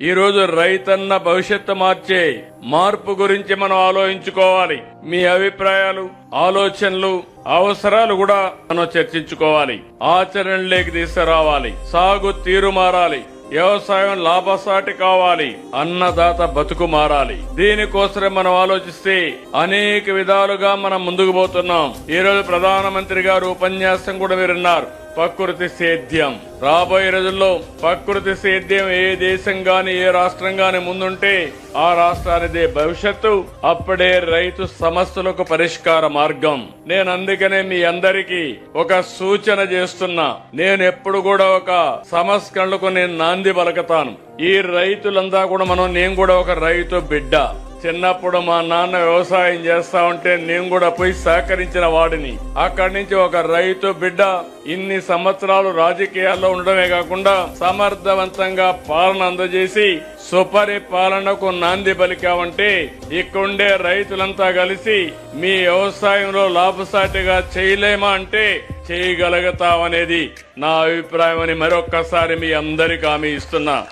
ఈ రోజు రైతన్న భవిష్యత్తు మార్చే మార్పు గురించి మనం ఆలోచించుకోవాలి. మీ అభిప్రాయాలు, ఆలోచనలు, అవసరాలు కూడా మనం చర్చించుకోవాలి. ఆచరణలోకి తీసుకురావాలి. సాగు తీరు మారాలి. వ్యవసాయం లాభసాటి కావాలి. అన్నదాత బతుకు మారాలి. దీనికోసమే మనం ఆలోచిస్తే అనేక విధాలుగా మనం ముందుకు పోతున్నాం. ఈ రోజు ప్రధానమంత్రి గారు ఉపన్యాసం కూడా మీరు విన్నారు. ప్రకృతి సేద్యం రాబోయే రోజుల్లో ప్రకృతి సేద్యం ఏ దేశం గాని ఏ రాష్ట్రం గాని ముందుంటే ఆ రాష్ట్రానిదే భవిష్యత్తు. అప్పుడే రైతు సమస్యలకు పరిష్కార మార్గం. నేను అందుకనే మీ అందరికీ ఒక సూచన చేస్తున్నా. నేను ఎప్పుడు కూడా ఒక సంస్కరణలకు నేను నాంది పలకతాను. ఈ రైతులంతా కూడా నేను కూడా ఒక రైతు బిడ్డ. చిన్నప్పుడు మా నాన్న వ్యవసాయం చేస్తా ఉంటే నేను కూడా పోయి సహకరించిన వాడిని. అక్కడి నుంచి ఒక రైతు బిడ్డ ఇన్ని సంవత్సరాలు రాజకీయాల్లో ఉండడమే కాకుండా సమర్థవంతంగా పాలన అందజేసి సుపరిపాలనకు నాంది పలికామంటే ఇక్కడుండే రైతులంతా కలిసి మీ వ్యవసాయంలో లాభసాటిగా చేయలేమా అంటే చేయగలుగుతామనేది నా అభిప్రాయం అని మరొక్కసారి మీ అందరికీ హామీ ఇస్తున్నా.